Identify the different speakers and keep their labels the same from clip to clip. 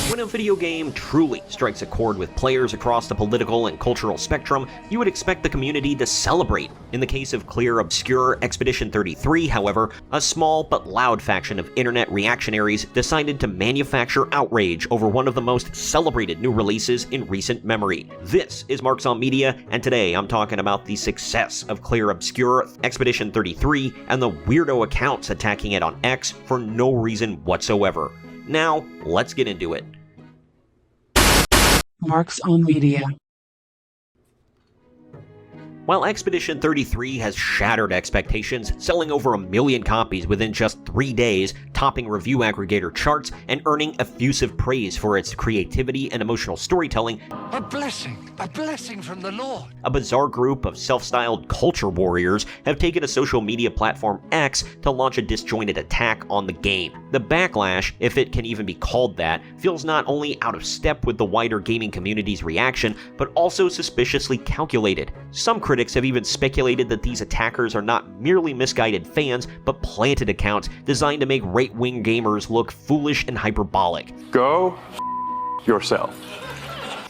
Speaker 1: When a video game truly strikes a chord with players across the political and cultural spectrum, you would expect the community to celebrate. In the case of Clair Obscur Expedition 33, however, a small but loud faction of internet reactionaries decided to manufacture outrage over one of the most celebrated new releases in recent memory. This is Marks on Media, and today I'm talking about the success of Clair Obscur Expedition 33 and the weirdo accounts attacking it on X for no reason whatsoever. Now, let's get into it.
Speaker 2: Marks on Media.
Speaker 1: While Expedition 33 has shattered expectations, selling over 1 million copies within just 3 days, topping review aggregator charts, and earning effusive praise for its creativity and emotional storytelling,
Speaker 3: a blessing from the Lord.
Speaker 1: A bizarre group of self-styled culture warriors have taken to social media platform X to launch a disjointed attack on the game. The backlash, if it can even be called that, feels not only out of step with the wider gaming community's reaction, but also suspiciously calculated. Some critics have even speculated that these attackers are not merely misguided fans, but planted accounts designed to make right-wing gamers look foolish and hyperbolic.
Speaker 4: Go yourself.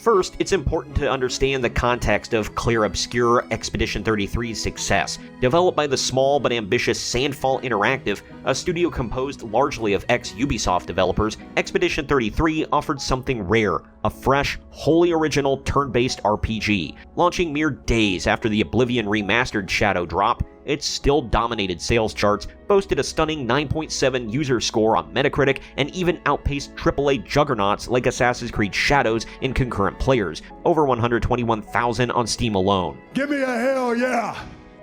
Speaker 1: First, it's important to understand the context of Clair Obscur Expedition 33's success. Developed by the small but ambitious Sandfall Interactive, a studio composed largely of ex-Ubisoft developers, Expedition 33 offered something rare, a fresh, wholly original turn-based RPG. Launching mere days after the Oblivion Remastered Shadow drop, it still dominated sales charts, boasted a stunning 9.7 user score on Metacritic, and even outpaced AAA juggernauts like Assassin's Creed Shadows in concurrent players, over 121,000 on Steam alone.
Speaker 5: Give me a hell yeah!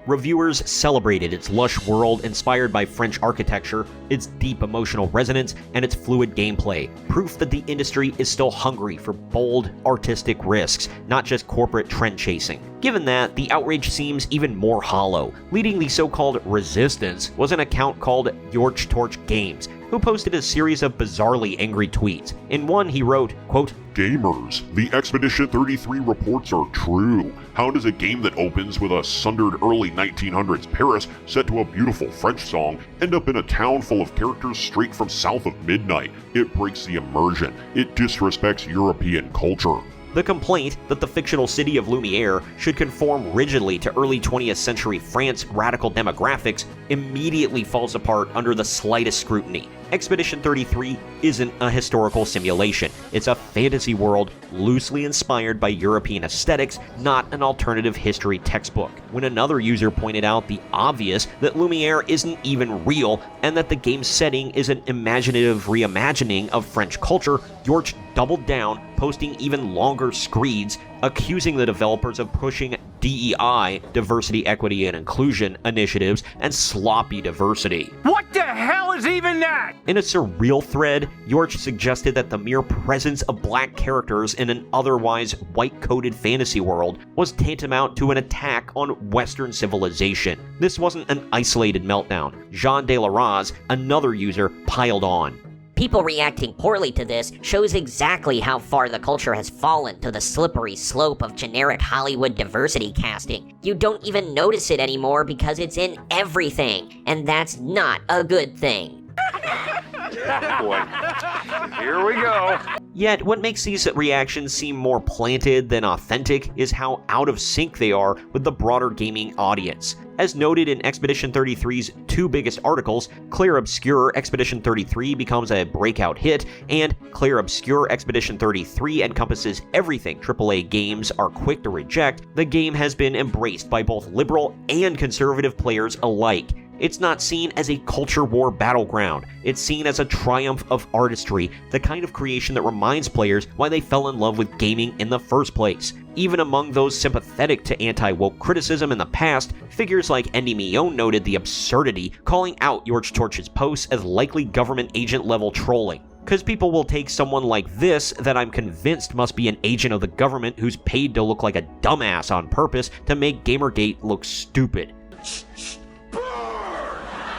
Speaker 1: Reviewers celebrated its lush world inspired by French architecture, its deep emotional resonance, and its fluid gameplay, proof that the industry is still hungry for bold, artistic risks, not just corporate trend chasing. Given that, the outrage seems even more hollow. Leading the so-called resistance was an account called Torch Games, who posted a series of bizarrely angry tweets. In one, he wrote, quote,
Speaker 6: "Gamers, the Expedition 33 reports are true. How does a game that opens with a sundered early 1900s Paris set to a beautiful French song end up in a town full of characters straight from south of midnight? It breaks the immersion. It disrespects European culture."
Speaker 1: The complaint that the fictional city of Lumiere should conform rigidly to early 20th century France radical demographics immediately falls apart under the slightest scrutiny. Expedition 33 isn't a historical simulation. It's a fantasy world loosely inspired by European aesthetics, not an alternative history textbook. When another user pointed out the obvious that Lumiere isn't even real and that the game's setting is an imaginative reimagining of French culture, Yorch doubled down, posting even longer screeds, accusing the developers of pushing DEI, diversity, equity, and inclusion initiatives, and sloppy diversity.
Speaker 3: What the hell is even that?
Speaker 1: In a surreal thread, Yorch suggested that the mere presence of black characters in an otherwise white-coated fantasy world was tantamount to an attack on Western civilization. This wasn't an isolated meltdown. Jean de la Rose, another user, piled on.
Speaker 7: People reacting poorly to this shows exactly how far the culture has fallen to the slippery slope of generic Hollywood diversity casting. You don't even notice it anymore because it's in everything, and that's not a good thing.
Speaker 4: Boy, here we go.
Speaker 1: Yet, what makes these reactions seem more planted than authentic is how out of sync they are with the broader gaming audience. As noted in Expedition 33's two biggest articles, Clair Obscur Expedition 33 becomes a breakout hit, and Clair Obscur Expedition 33 encompasses everything AAA games are quick to reject. The game has been embraced by both liberal and conservative players alike. It's not seen as a culture war battleground. It's seen as a triumph of artistry, the kind of creation that reminds players why they fell in love with gaming in the first place. Even among those sympathetic to anti-woke criticism in the past, figures like Andy Mion noted the absurdity, calling out Torch's posts as likely government agent-level trolling. Because people will take someone like this that I'm convinced must be an agent of the government who's paid to look like a dumbass on purpose to make Gamergate look stupid.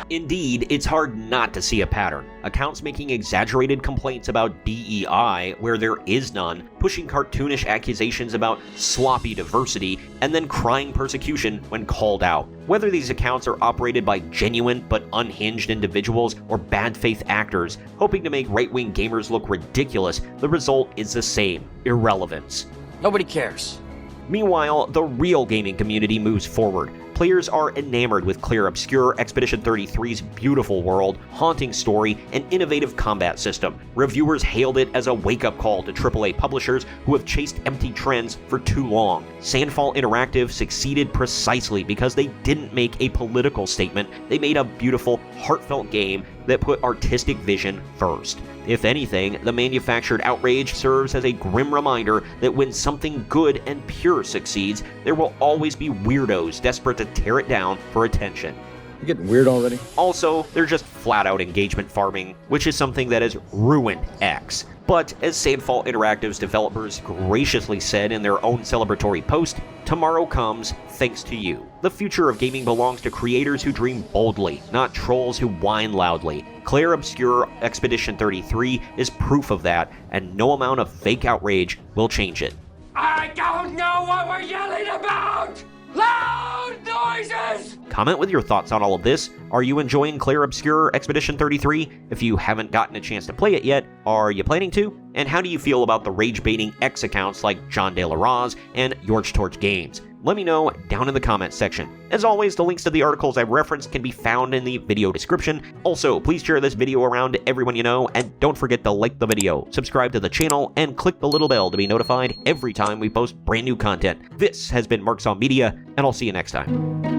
Speaker 1: Indeed, it's hard not to see a pattern. Accounts making exaggerated complaints about DEI where there is none, pushing cartoonish accusations about sloppy diversity, and then crying persecution when called out. Whether these accounts are operated by genuine but unhinged individuals or bad faith actors hoping to make right-wing gamers look ridiculous, the result is the same: irrelevance.
Speaker 2: Nobody cares.
Speaker 1: Meanwhile, the real gaming community moves forward. Players are enamored with Clair Obscur Expedition 33's beautiful world, haunting story, and innovative combat system. Reviewers hailed it as a wake-up call to AAA publishers who have chased empty trends for too long. Sandfall Interactive succeeded precisely because they didn't make a political statement, they made a beautiful, heartfelt game that put artistic vision first. If anything, the manufactured outrage serves as a grim reminder that when something good and pure succeeds, there will always be weirdos desperate to tear it down for attention.
Speaker 5: You getting weird already?
Speaker 1: Also, they're just flat-out engagement farming, which is something that has ruined X. But as Sandfall Interactive's developers graciously said in their own celebratory post, tomorrow comes thanks to you. The future of gaming belongs to creators who dream boldly, not trolls who whine loudly. Clair Obscur Expedition 33 is proof of that, and no amount of fake outrage will change it.
Speaker 3: I don't know what we're yelling about! Loud noises!
Speaker 1: Comment with your thoughts on all of this. Are you enjoying Clair Obscur Expedition 33? If you haven't gotten a chance to play it yet, are you planning to? And how do you feel about the rage-baiting X accounts like John De La Raz and Yorch Torch Games? Let me know down in the comments section. As always, the links to the articles I referenced can be found in the video description. Also, please share this video around to everyone you know, and don't forget to like the video, subscribe to the channel, and click the little bell to be notified every time we post brand new content. This has been Marks on Media, and I'll see you next time.